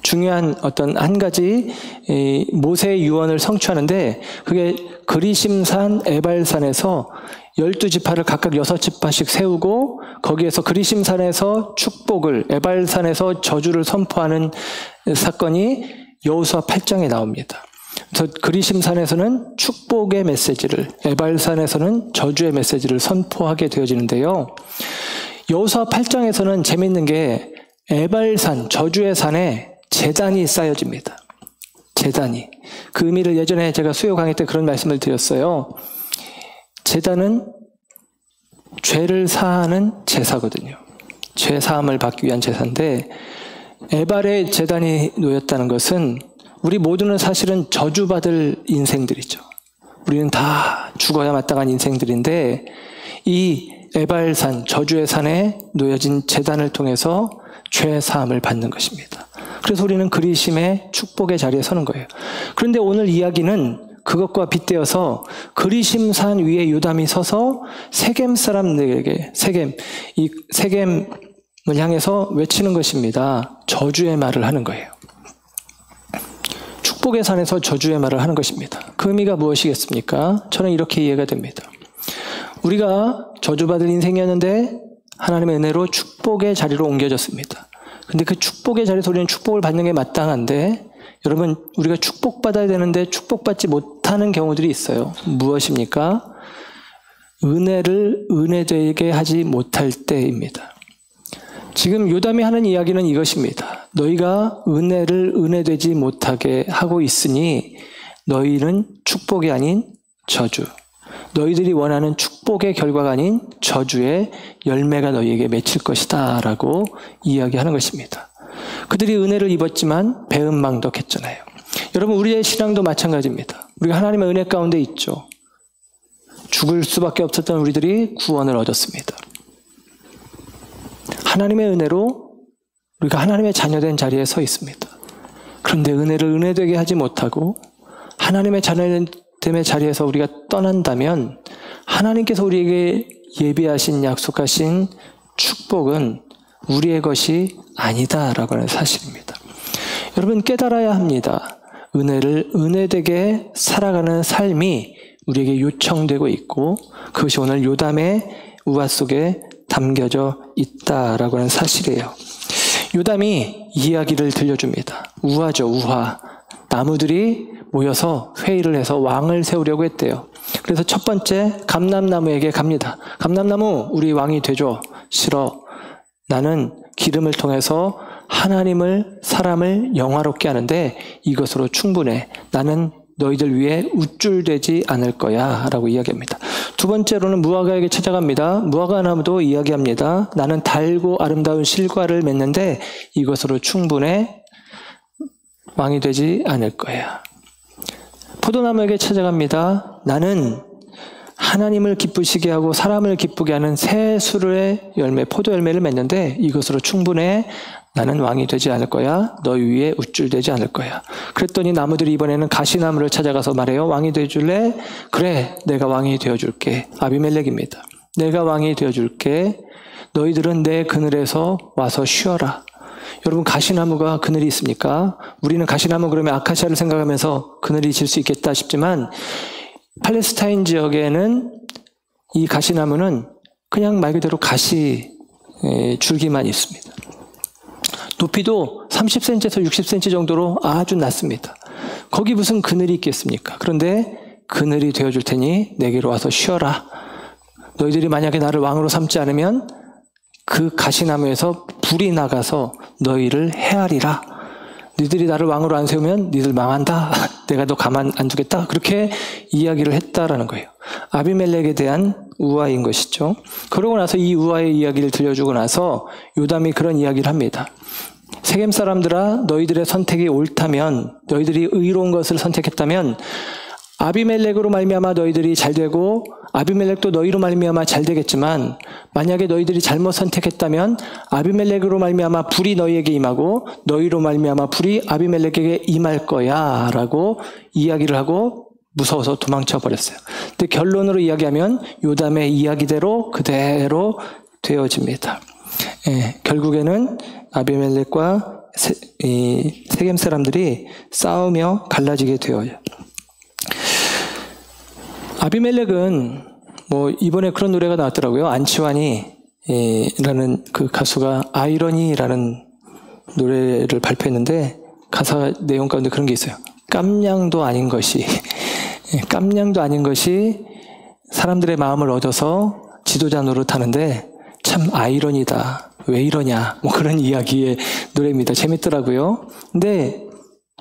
중요한 어떤 한 가지 모세의 유언을 성취하는데 그게 그리심산 에발산에서 12지파를 각각 6지파씩 세우고 거기에서 그리심산에서 축복을 에발산에서 저주를 선포하는 사건이 여호수아 8장에 나옵니다. 그래서 그리심산에서는 축복의 메시지를 에발산에서는 저주의 메시지를 선포하게 되어지는데요. 여호수아 8장에서는 재미있는 게 에발산, 저주의 산에 제단이 쌓여집니다. 제단이. 그 의미를 예전에 제가 수요 강의 때 그런 말씀을 드렸어요. 제단은 죄를 사하는 제사거든요. 죄 사함을 받기 위한 제사인데 에발의 제단이 놓였다는 것은 우리 모두는 사실은 저주받을 인생들이죠. 우리는 다 죽어야 마땅한 인생들인데 이 에발산, 저주의 산에 놓여진 제단을 통해서 죄 사함을 받는 것입니다. 그래서 우리는 그리심의 축복의 자리에 서는 거예요. 그런데 오늘 이야기는 그것과 빗대어서 그리심산 위에 요담이 서서 세겜 사람들에게 세겜을 향해서 외치는 것입니다. 저주의 말을 하는 거예요. 축복의 산에서 저주의 말을 하는 것입니다. 그 의미가 무엇이겠습니까? 저는 이렇게 이해가 됩니다. 우리가 저주받을 인생이었는데 하나님의 은혜로 축복의 자리로 옮겨졌습니다. 근데 그 축복의 자리에서 우리는 축복을 받는 게 마땅한데 여러분 우리가 축복받아야 되는데 축복받지 못하는 경우들이 있어요. 무엇입니까? 은혜를 은혜되게 하지 못할 때입니다. 지금 요담이 하는 이야기는 이것입니다. 너희가 은혜를 은혜되지 못하게 하고 있으니 너희는 축복이 아닌 저주, 너희들이 원하는 축복의 결과가 아닌 저주의 열매가 너희에게 맺힐 것이다 라고 이야기하는 것입니다. 그들이 은혜를 입었지만 배은망덕했잖아요. 여러분 우리의 신앙도 마찬가지입니다. 우리가 하나님의 은혜 가운데 있죠. 죽을 수밖에 없었던 우리들이 구원을 얻었습니다. 하나님의 은혜로 우리가 하나님의 자녀된 자리에 서 있습니다. 그런데 은혜를 은혜되게 하지 못하고 하나님의 자녀됨의 자리에서 우리가 떠난다면 하나님께서 우리에게 예비하신 약속하신 축복은 우리의 것이 아니다라고 하는 사실입니다. 여러분 깨달아야 합니다. 은혜를 은혜되게 살아가는 삶이 우리에게 요청되고 있고 그것이 오늘 요담의 우화 속에 담겨져 있다라고 하는 사실이에요. 요담이 이야기를 들려줍니다. 우화죠, 우화. 나무들이 모여서 회의를 해서 왕을 세우려고 했대요. 그래서 첫 번째 감람나무에게 갑니다. 감람나무, 우리 왕이 되죠? 싫어. 나는 기름을 통해서 하나님을, 사람을 영화롭게 하는데 이것으로 충분해. 나는 너희들 위해 우쭐되지 않을 거야 라고 이야기합니다. 두 번째로는 무화과에게 찾아갑니다. 무화과 나무도 이야기합니다. 나는 달고 아름다운 실과를 맺는데 이것으로 충분해. 왕이 되지 않을 거야. 포도나무에게 찾아갑니다. 나는 하나님을 기쁘시게 하고 사람을 기쁘게 하는 새 수르의 열매, 포도 열매를 맺는데 이것으로 충분해. 나는 왕이 되지 않을 거야. 너희 위에 우쭐되지 않을 거야. 그랬더니 나무들이 이번에는 가시나무를 찾아가서 말해요. 왕이 되어줄래? 그래, 내가 왕이 되어줄게. 아비멜렉입니다. 내가 왕이 되어줄게. 너희들은 내 그늘에서 와서 쉬어라. 여러분, 가시나무가 그늘이 있습니까? 우리는 가시나무 그러면 아카시아를 생각하면서 그늘이 질 수 있겠다 싶지만 팔레스타인 지역에는 이 가시나무는 그냥 말 그대로 가시 줄기만 있습니다. 높이도 30cm에서 60cm 정도로 아주 낮습니다. 거기 무슨 그늘이 있겠습니까? 그런데 그늘이 되어줄 테니 내게로 와서 쉬어라. 너희들이 만약에 나를 왕으로 삼지 않으면 그 가시나무에서 불이 나가서 너희를 해하리라. 너희들이 나를 왕으로 안 세우면 너희들 망한다. 내가 너 가만 안 두겠다. 그렇게 이야기를 했다라는 거예요. 아비멜렉에 대한 우화인 것이죠. 그러고 나서 이 우화의 이야기를 들려주고 나서 요담이 그런 이야기를 합니다. 세겜 사람들아, 너희들의 선택이 옳다면, 너희들이 의로운 것을 선택했다면 아비멜렉으로 말미암아 너희들이 잘 되고 아비멜렉도 너희로 말미암아 잘 되겠지만 만약에 너희들이 잘못 선택했다면 아비멜렉으로 말미암아 불이 너희에게 임하고 너희로 말미암아 불이 아비멜렉에게 임할 거야 라고 이야기를 하고 무서워서 도망쳐 버렸어요. 근데 결론으로 이야기하면 요담의 이야기대로 그대로 되어집니다. 결국에는 아비멜렉과 세겜 사람들이 싸우며 갈라지게 되어요. 아비멜렉은 이번에 그런 노래가 나왔더라고요. 안치환이 라는 그 가수가 아이러니라는 노래를 발표했는데 가사 내용 가운데 그런 게 있어요. 깜냥도 아닌 것이 깜냥도 아닌 것이 사람들의 마음을 얻어서 지도자 노릇하는데 참 아이러니다. 왜 이러냐. 그런 이야기의 노래입니다. 재밌더라고요. 근데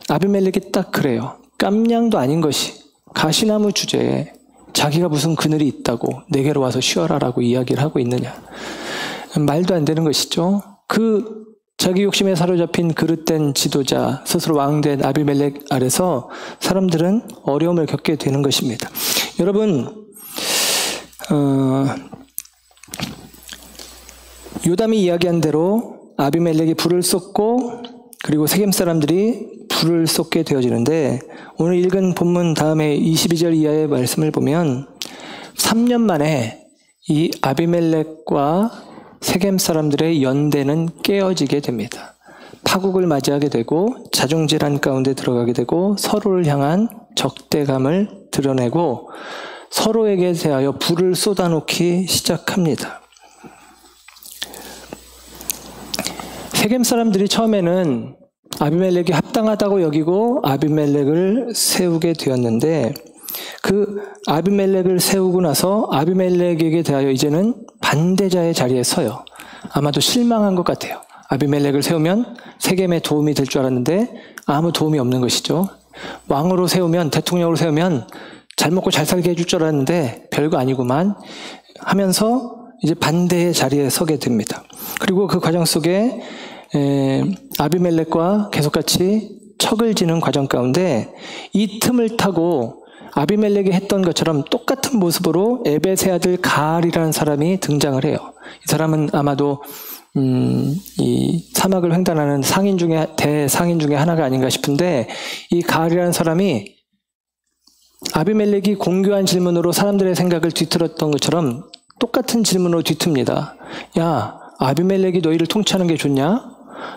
아비멜렉이 딱 그래요. 깜냥도 아닌 것이 가시나무 주제에 자기가 무슨 그늘이 있다고 내게로 와서 쉬어라라고 이야기를 하고 있느냐. 말도 안 되는 것이죠. 그 자기 욕심에 사로잡힌 그릇된 지도자, 스스로 왕된 아비멜렉 아래서 사람들은 어려움을 겪게 되는 것입니다. 여러분, 요담이 이야기한 대로 아비멜렉이 불을 쏟고 그리고 세겜 사람들이 불을 쏟게 되어지는데 오늘 읽은 본문 다음에 22절 이하의 말씀을 보면 3년 만에 이 아비멜렉과 세겜 사람들의 연대는 깨어지게 됩니다. 파국을 맞이하게 되고 자중질환 가운데 들어가게 되고 서로를 향한 적대감을 드러내고 서로에게 대하여 불을 쏟아놓기 시작합니다. 세겜 사람들이 처음에는 아비멜렉이 합당하다고 여기고 아비멜렉을 세우게 되었는데 그 아비멜렉을 세우고 나서 아비멜렉에게 대하여 이제는 반대자의 자리에 서요. 아마도 실망한 것 같아요. 아비멜렉을 세우면 세겜에 도움이 될 줄 알았는데 아무 도움이 없는 것이죠. 왕으로 세우면, 대통령으로 세우면 잘 먹고 잘 살게 해줄 줄 알았는데 별거 아니구만 하면서 이제 반대의 자리에 서게 됩니다. 그리고 그 과정 속에 아비멜렉과 계속같이 척을 지는 과정 가운데 이 틈을 타고 아비멜렉이 했던 것처럼 똑같은 모습으로 에벳의 아들 가알이라는 사람이 등장을 해요. 이 사람은 아마도 이 사막을 횡단하는 상인 중에 대상인 중에 하나가 아닌가 싶은데 이 가알이라는 사람이 아비멜렉이 공교한 질문으로 사람들의 생각을 뒤틀었던 것처럼 똑같은 질문으로 뒤틉니다. 야, 아비멜렉이 너희를 통치하는 게 좋냐?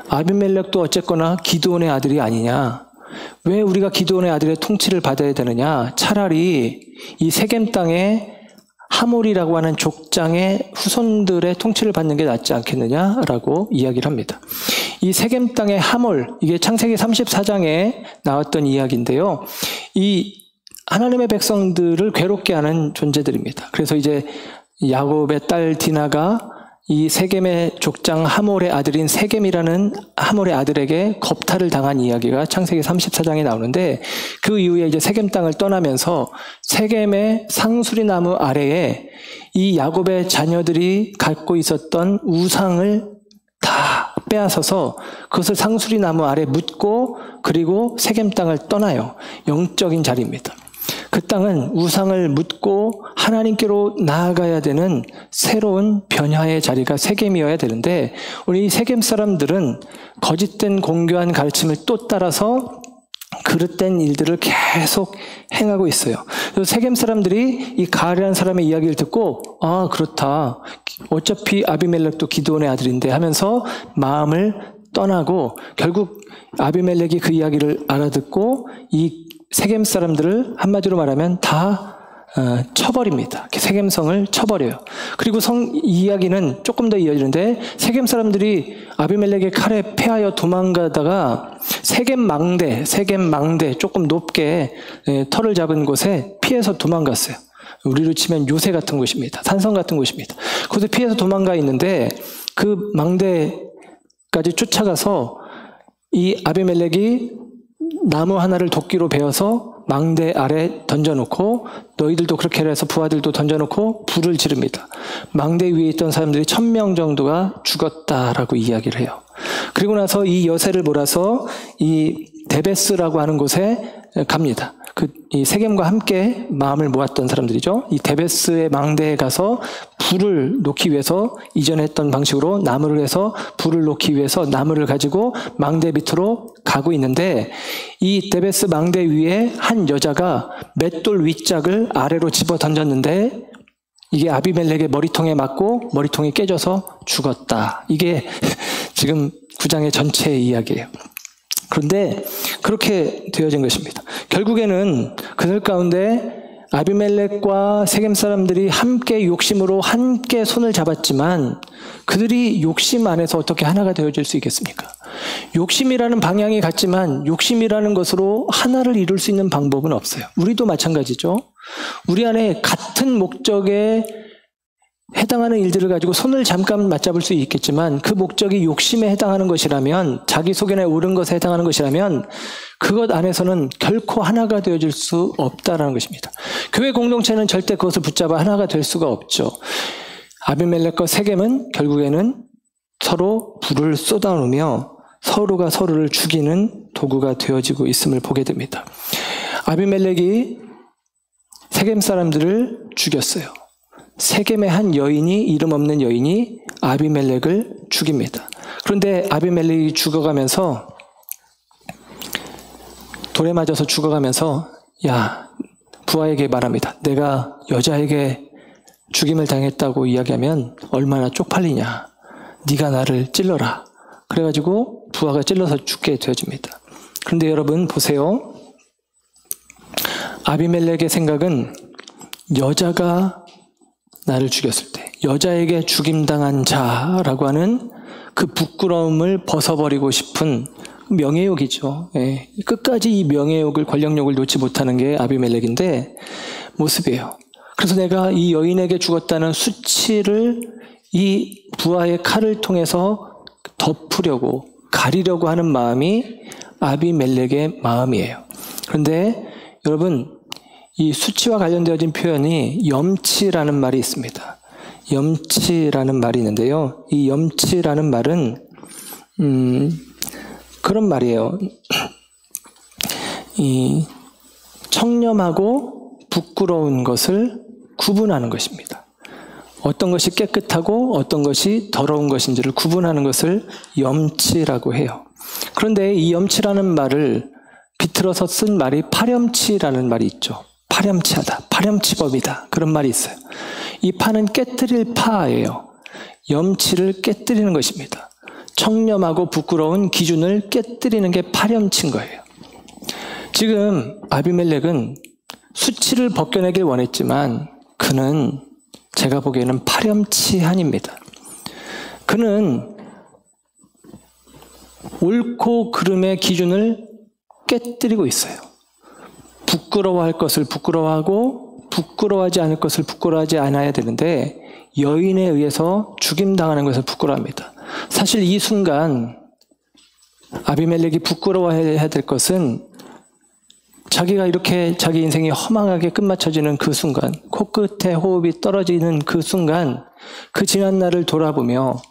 아비멜렉도 어쨌거나 기드온의 아들이 아니냐? 왜 우리가 기드온의 아들의 통치를 받아야 되느냐? 차라리 이 세겜 땅에 하몰이라고 하는 족장의 후손들의 통치를 받는 게 낫지 않겠느냐라고 이야기를 합니다. 이 세겜 땅의 하몰, 이게 창세기 34장에 나왔던 이야기인데요. 이 하나님의 백성들을 괴롭게 하는 존재들입니다. 그래서 이제 야곱의 딸 디나가 이 세겜의 족장 하몰의 아들인 세겜이라는 하몰의 아들에게 겁탈을 당한 이야기가 창세기 34장에 나오는데, 그 이후에 이제 세겜 땅을 떠나면서 세겜의 상수리나무 아래에 이 야곱의 자녀들이 갖고 있었던 우상을 다 빼앗아서 그것을 상수리나무 아래 묻고, 그리고 세겜 땅을 떠나요. 영적인 자리입니다. 그 땅은 우상을 묻고 하나님께로 나아가야 되는 새로운 변화의 자리가 세겜이어야 되는데, 우리 세겜 사람들은 거짓된 공교한 가르침을 또 따라서 그릇된 일들을 계속 행하고 있어요. 그래서 세겜 사람들이 이 가알이라는 사람의 이야기를 듣고, 아, 그렇다, 어차피 아비멜렉도 기드온의 아들인데 하면서 마음을 떠나고, 결국 아비멜렉이 그 이야기를 알아듣고 이 세겜 사람들을 한마디로 말하면 다 쳐버립니다. 세겜성을 쳐버려요. 그리고 이야기는 조금 더 이어지는데, 세겜 사람들이 아비멜렉의 칼에 패하여 도망가다가 세겜 망대 조금 높게 털을 잡은 곳에 피해서 도망갔어요. 우리로 치면 요새 같은 곳입니다. 산성 같은 곳입니다. 거기서 피해서 도망가 있는데, 그 망대까지 쫓아가서 이 아비멜렉이 나무 하나를 도끼로 베어서 망대 아래 던져놓고, 너희들도 그렇게 해서 부하들도 던져놓고 불을 지릅니다. 망대 위에 있던 사람들이 1000명 정도가 죽었다라고 이야기를 해요. 그리고 나서 이 여세를 몰아서 이 데베스라고 하는 곳에 갑니다. 이 세겜과 함께 마음을 모았던 사람들이죠. 이 데베스의 망대에 가서 불을 놓기 위해서, 이전에 했던 방식으로 나무를 해서 불을 놓기 위해서 나무를 가지고 망대 밑으로 가고 있는데, 이 데베스 망대 위에 한 여자가 맷돌 윗짝을 아래로 집어 던졌는데, 이게 아비멜렉의 머리통에 맞고 머리통이 깨져서 죽었다. 이게 지금 9장의 전체 이야기예요. 그런데 그렇게 되어진 것입니다. 결국에는 그들 가운데 아비멜렉과 세겜 사람들이 함께 욕심으로 함께 손을 잡았지만, 그들이 욕심 안에서 어떻게 하나가 되어질 수 있겠습니까? 욕심이라는 방향이 같지만 욕심이라는 것으로 하나를 이룰 수 있는 방법은 없어요. 우리도 마찬가지죠. 우리 안에 같은 목적에 해당하는 일들을 가지고 손을 잠깐 맞잡을 수 있겠지만, 그 목적이 욕심에 해당하는 것이라면, 자기 소견에 옳은 것에 해당하는 것이라면 그것 안에서는 결코 하나가 되어질 수 없다라는 것입니다. 교회 공동체는 절대 그것을 붙잡아 하나가 될 수가 없죠. 아비멜렉과 세겜은 결국에는 서로 불을 쏟아놓으며 서로가 서로를 죽이는 도구가 되어지고 있음을 보게 됩니다. 아비멜렉이 세겜 사람들을 죽였어요. 세겜의 한 여인이, 이름 없는 여인이 아비멜렉을 죽입니다. 그런데 아비멜렉이 죽어가면서, 돌에 맞아서 죽어가면서, 부하에게 말합니다. 내가 여자에게 죽임을 당했다고 이야기하면 얼마나 쪽팔리냐. 네가 나를 찔러라. 그래가지고 부하가 찔러서 죽게 되어집니다. 그런데 여러분 보세요. 아비멜렉의 생각은 여자가 나를 죽였을 때, 여자에게 죽임당한 자라고 하는 그 부끄러움을 벗어버리고 싶은 명예욕이죠. 끝까지 이 명예욕을, 권력욕을 놓지 못하는 게 아비멜렉인데 모습이에요. 그래서 내가 이 여인에게 죽었다는 수치를 이 부하의 칼을 통해서 덮으려고, 가리려고 하는 마음이 아비멜렉의 마음이에요. 그런데 여러분, 이 수치와 관련되어진 표현이 염치라는 말이 있습니다. 염치라는 말이 있는데요. 이 염치라는 말은 그런 말이에요. 이 청렴하고 부끄러운 것을 구분하는 것입니다. 어떤 것이 깨끗하고 어떤 것이 더러운 것인지를 구분하는 것을 염치라고 해요. 그런데 이 염치라는 말을 비틀어서 쓴 말이 파렴치라는 말이 있죠. 파렴치하다, 파렴치법이다, 그런 말이 있어요. 이 파는 깨뜨릴 파예요. 염치를 깨뜨리는 것입니다. 청렴하고 부끄러운 기준을 깨뜨리는 게 파렴치인 거예요. 지금 아비멜렉은 수치를 벗겨내길 원했지만 그는, 제가 보기에는 파렴치한입니다. 그는 옳고 그름의 기준을 깨뜨리고 있어요. 부끄러워할 것을 부끄러워하고 부끄러워하지 않을 것을 부끄러워하지 않아야 되는데 여인에 의해서 죽임당하는 것을 부끄러워합니다. 사실 이 순간 아비멜렉이 부끄러워해야 될 것은 자기가 이렇게 자기 인생이 허망하게 끝마쳐지는 그 순간, 코끝에 호흡이 떨어지는 그 순간, 그 지난 날을 돌아보며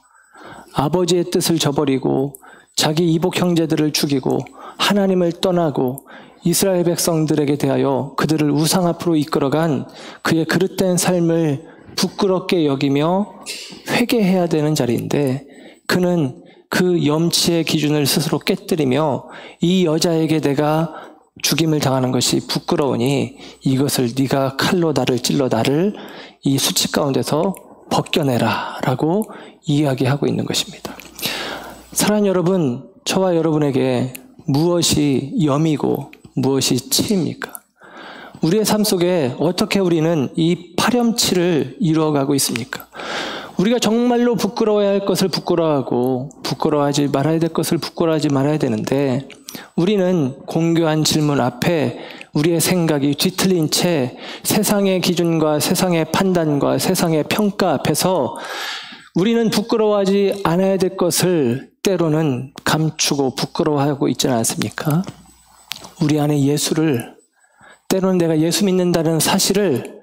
아버지의 뜻을 저버리고 자기 이복 형제들을 죽이고 하나님을 떠나고 이스라엘 백성들에게 대하여 그들을 우상 앞으로 이끌어간 그의 그릇된 삶을 부끄럽게 여기며 회개해야 되는 자리인데 그는 그 염치의 기준을 스스로 깨뜨리며 이 여자에게 내가 죽임을 당하는 것이 부끄러우니 이것을 네가 칼로 나를 찔러 나를 이 수치 가운데서 벗겨내라 라고 이야기하고 있는 것입니다. 사랑하는 여러분, 저와 여러분에게 무엇이 염이고 무엇이 치입니까? 우리의 삶 속에 어떻게 우리는 이 파렴치를 이루어가고 있습니까? 우리가 정말로 부끄러워야 할 것을 부끄러워하고 부끄러워하지 말아야 될 것을 부끄러워하지 말아야 되는데 우리는 공교한 질문 앞에 우리의 생각이 뒤틀린 채 세상의 기준과 세상의 판단과 세상의 평가 앞에서 우리는 부끄러워하지 않아야 될 것을 때로는 감추고 부끄러워하고 있지는 않습니까? 우리 안에 예수를, 때로는 내가 예수 믿는다는 사실을,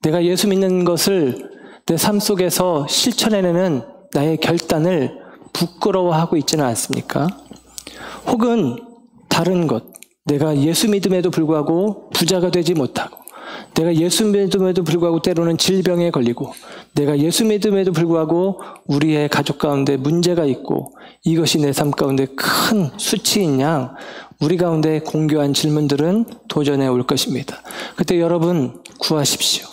내가 예수 믿는 것을 내 삶 속에서 실천해내는 나의 결단을 부끄러워하고 있지는 않습니까? 혹은 다른 것, 내가 예수 믿음에도 불구하고 부자가 되지 못하고, 내가 예수 믿음에도 불구하고 때로는 질병에 걸리고, 내가 예수 믿음에도 불구하고 우리의 가족 가운데 문제가 있고 이것이 내 삶 가운데 큰 수치인 양 우리 가운데 공교한 질문들은 도전해 올 것입니다. 그때 여러분 구하십시오.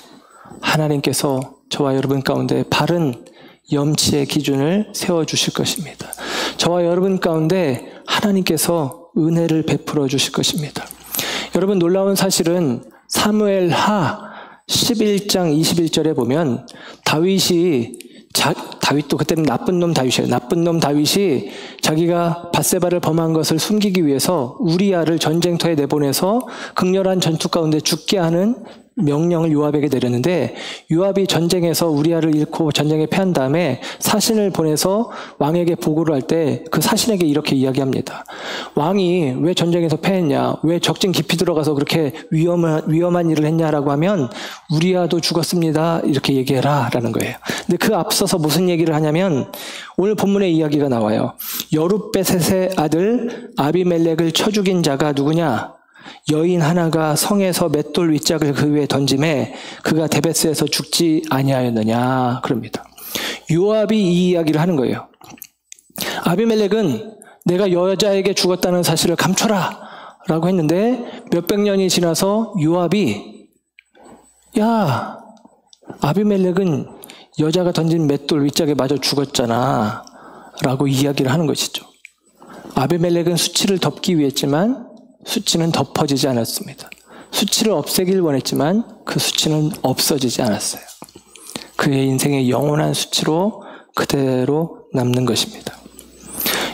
하나님께서 저와 여러분 가운데 바른 염치의 기준을 세워주실 것입니다. 저와 여러분 가운데 하나님께서 은혜를 베풀어 주실 것입니다. 여러분 놀라운 사실은 사무엘하 11장 21절에 보면 다윗도 그때는 나쁜 놈 다윗이에요. 나쁜 놈 다윗이 자기가 밧세바를 범한 것을 숨기기 위해서 우리아를 전쟁터에 내보내서 극렬한 전투 가운데 죽게 하는 명령을 요압에게 내렸는데 요압이 전쟁에서 우리아를 잃고 전쟁에 패한 다음에 사신을 보내서 왕에게 보고를 할 때 그 사신에게 이렇게 이야기합니다. 왕이 왜 전쟁에서 패했냐? 왜 적진 깊이 들어가서 그렇게 위험한 일을 했냐라고 하면 우리아도 죽었습니다. 이렇게 얘기해라 라는 거예요. 근데 그 앞서서 무슨 얘기를 하냐면 오늘 본문에 이야기가 나와요. 여룻베셋의 아들 아비멜렉을 쳐 죽인 자가 누구냐? 여인 하나가 성에서 맷돌 윗짝을 그 위에 던짐에 그가 데베스에서 죽지 아니하였느냐 그럽니다. 요압이 이 이야기를 하는 거예요. 아비멜렉은 내가 여자에게 죽었다는 사실을 감춰라 라고 했는데 몇백 년이 지나서 요압이 야 아비멜렉은 여자가 던진 맷돌 윗짝에 맞아 죽었잖아 라고 이야기를 하는 것이죠. 아비멜렉은 수치를 덮기 위했지만 수치는 덮어지지 않았습니다. 수치를 없애길 원했지만 그 수치는 없어지지 않았어요. 그의 인생의 영원한 수치로 그대로 남는 것입니다.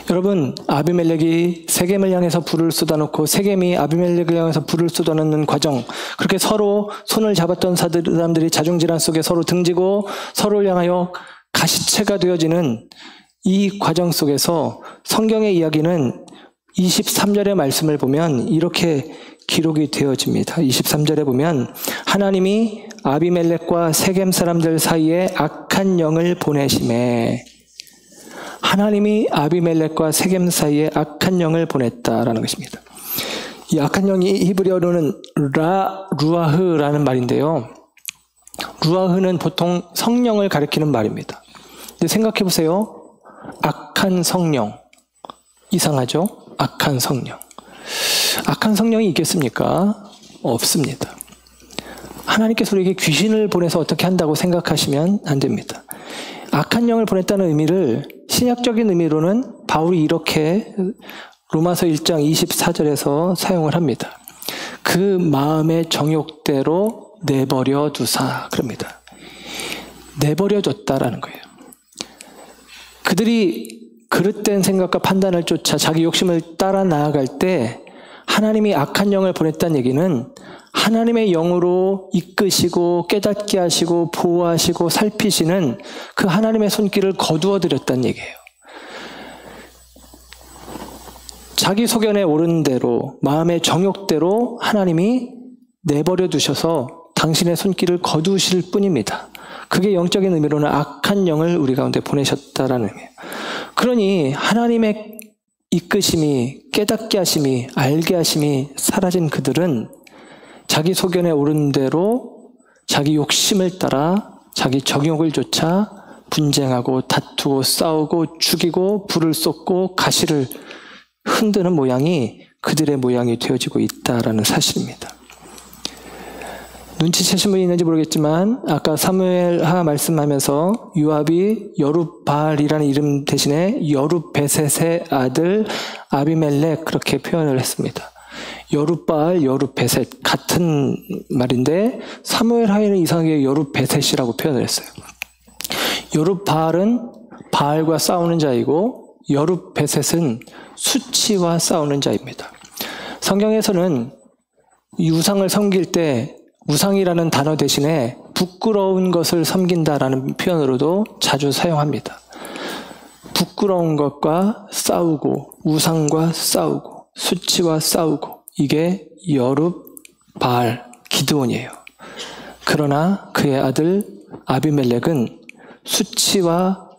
여러분, 아비멜렉이 세겜을 향해서 불을 쏟아놓고 세겜이 아비멜렉을 향해서 불을 쏟아놓는 과정, 그렇게 서로 손을 잡았던 사람들이 자중질환 속에 서로 등지고 서로를 향하여 가시체가 되어지는 이 과정 속에서 성경의 이야기는 23절의 말씀을 보면 이렇게 기록이 되어집니다. 23절에 보면 하나님이 아비멜렉과 세겜 사람들 사이에 악한 영을 보내심에 하나님이 아비멜렉과 세겜 사이에 악한 영을 보냈다라는 것입니다. 이 악한 영이 히브리어로는 루아흐라는 말인데요. 루아흐는 보통 성령을 가리키는 말입니다. 근데 생각해 보세요. 악한 성령. 이상하죠? 악한 성령. 악한 성령이 있겠습니까? 없습니다. 하나님께서 우리에게 귀신을 보내서 어떻게 한다고 생각하시면 안 됩니다. 악한 영을 보냈다는 의미를 신약적인 의미로는 바울이 이렇게 로마서 1장 24절에서 사용을 합니다. 그 마음의 정욕대로 내버려 두사 그럽니다. 내버려 뒀다라는 거예요. 그들이 그릇된 생각과 판단을 쫓아 자기 욕심을 따라 나아갈 때 하나님이 악한 영을 보냈다는 얘기는 하나님의 영으로 이끄시고 깨닫게 하시고 보호하시고 살피시는 그 하나님의 손길을 거두어 드렸다는 얘기예요. 자기 소견에 오른 대로 마음의 정욕대로 하나님이 내버려 두셔서 당신의 손길을 거두실 뿐입니다. 그게 영적인 의미로는 악한 영을 우리 가운데 보내셨다라는 의미예요. 그러니 하나님의 이끄심이, 깨닫게 하심이, 알게 하심이 사라진 그들은 자기 소견에 오른 대로 자기 욕심을 따라 자기 정욕을 쫓아 분쟁하고 다투고 싸우고 죽이고 불을 쏟고 가시를 흔드는 모양이 그들의 모양이 되어지고 있다라는 사실입니다. 눈치채신 분이 있는지 모르겠지만 아까 사무엘하 말씀하면서 요압이 여룹바알이라는 이름 대신에 여룹베셋의 아들 아비멜렉 그렇게 표현을 했습니다. 여룹바알, 여룹베셋 같은 말인데 사무엘하에는 이상하게 여룹베셋이라고 표현을 했어요. 여룹바알은 바알과 싸우는 자이고 여룹베셋은 수치와 싸우는 자입니다. 성경에서는 이 우상을 섬길 때 우상이라는 단어 대신에 부끄러운 것을 섬긴다라는 표현으로도 자주 사용합니다. 부끄러운 것과 싸우고 우상과 싸우고 수치와 싸우고 이게 여룹바알 기드온이에요. 그러나 그의 아들 아비멜렉은 수치와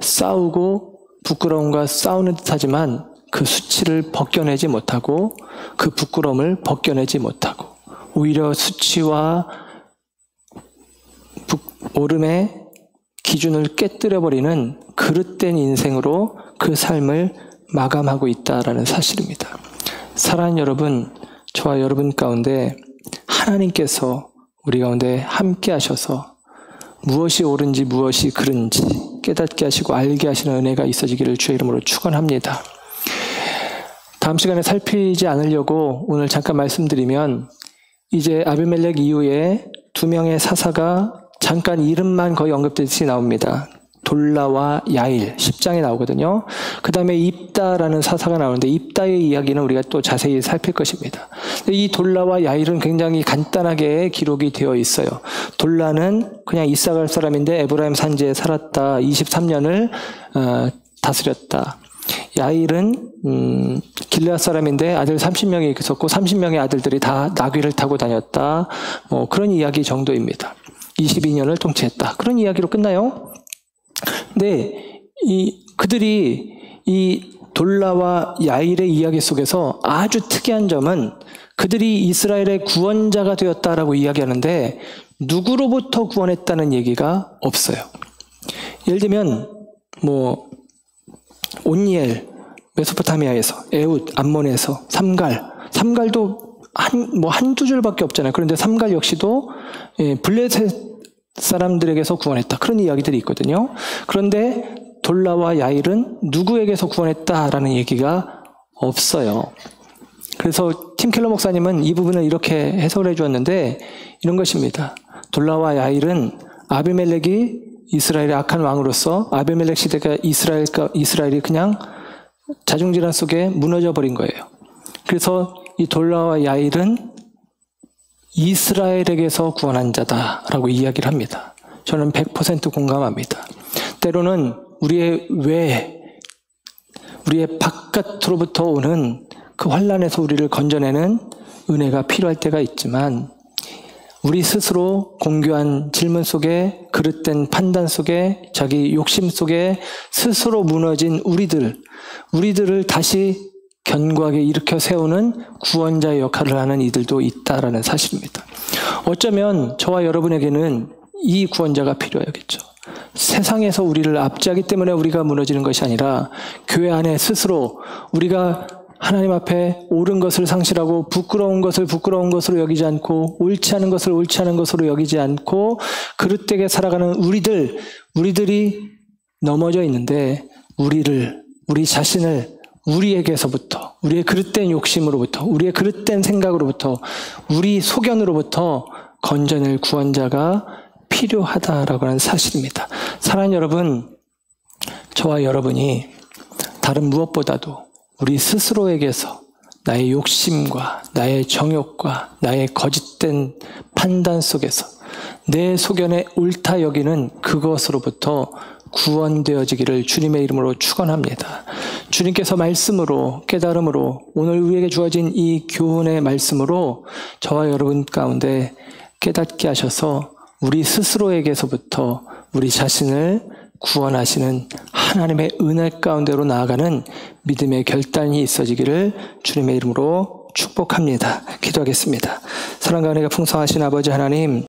싸우고 부끄러움과 싸우는 듯하지만 그 수치를 벗겨내지 못하고 그 부끄러움을 벗겨내지 못하고 오히려 수치와 오름의 기준을 깨뜨려버리는 그릇된 인생으로 그 삶을 마감하고 있다라는 사실입니다. 사랑하는 여러분, 저와 여러분 가운데 하나님께서 우리 가운데 함께 하셔서 무엇이 옳은지 무엇이 그른지 깨닫게 하시고 알게 하시는 은혜가 있어지기를 주의 이름으로 축원합니다. 다음 시간에 살피지 않으려고 오늘 잠깐 말씀드리면 이제 아비멜렉 이후에 두 명의 사사가 잠깐 이름만 거의 언급되듯이 나옵니다. 돌라와 야일 10장에 나오거든요. 그 다음에 입다라는 사사가 나오는데 입다의 이야기는 우리가 또 자세히 살필 것입니다. 이 돌라와 야일은 굉장히 간단하게 기록이 되어 있어요. 돌라는 그냥 이사갈 사람인데 에브라임 산지에 살았다. 23년을 다스렸다. 야일은 길르앗 사람인데 아들 30명이 있었고 30명의 아들들이 다 나귀를 타고 다녔다. 뭐 그런 이야기 정도입니다. 22년을 통치했다. 그런 이야기로 끝나요. 근데 그들이 이 돌라와 야일의 이야기 속에서 아주 특이한 점은 그들이 이스라엘의 구원자가 되었다라고 이야기하는데 누구로부터 구원했다는 얘기가 없어요. 예를 들면 뭐 온니엘 메소포타미아에서, 에훗 암몬에서, 삼갈도 한두 줄밖에 없잖아요. 그런데 삼갈 역시도 블레셋 사람들에게서 구원했다. 그런 이야기들이 있거든요. 그런데 돌라와 야일은 누구에게서 구원했다라는 얘기가 없어요. 그래서 팀 켈러 목사님은 이 부분을 이렇게 해석을 해주었는데 이런 것입니다. 돌라와 야일은 아비멜렉이 이스라엘의 악한 왕으로서 아비멜렉 시대가 이스라엘이 그냥 자중질환 속에 무너져 버린 거예요. 그래서 이 돌라와 야일은 이스라엘에게서 구원한 자다라고 이야기를 합니다. 저는 100% 공감합니다. 때로는 우리의 바깥으로부터 오는 그 환난에서 우리를 건져내는 은혜가 필요할 때가 있지만 우리 스스로 공교한 질문 속에 그릇된 판단 속에 자기 욕심 속에 스스로 무너진 우리들을 다시 견고하게 일으켜 세우는 구원자의 역할을 하는 이들도 있다라는 사실입니다. 어쩌면 저와 여러분에게는 이 구원자가 필요하겠죠. 세상에서 우리를 압제하기 때문에 우리가 무너지는 것이 아니라 교회 안에 스스로 우리가 하나님 앞에 옳은 것을 상실하고 부끄러운 것을 부끄러운 것으로 여기지 않고 옳지 않은 것을 옳지 않은 것으로 여기지 않고 그릇되게 살아가는 우리들이 넘어져 있는데 우리 자신을 우리에게서부터 우리의 그릇된 욕심으로부터 우리의 그릇된 생각으로부터 우리 소견으로부터 건져낼 구원자가 필요하다라고 하는 사실입니다. 사랑하는 여러분, 저와 여러분이 다른 무엇보다도 우리 스스로에게서 나의 욕심과 나의 정욕과 나의 거짓된 판단 속에서 내 소견에 옳다 여기는 그것으로부터 구원되어지기를 주님의 이름으로 축원합니다. 주님께서 말씀으로 깨달음으로 오늘 우리에게 주어진 이 교훈의 말씀으로 저와 여러분 가운데 깨닫게 하셔서 우리 스스로에게서부터 우리 자신을 구원하시는 하나님의 은혜 가운데로 나아가는 믿음의 결단이 있어지기를 주님의 이름으로 축복합니다. 기도하겠습니다. 사랑과 은혜가 풍성하신 아버지 하나님,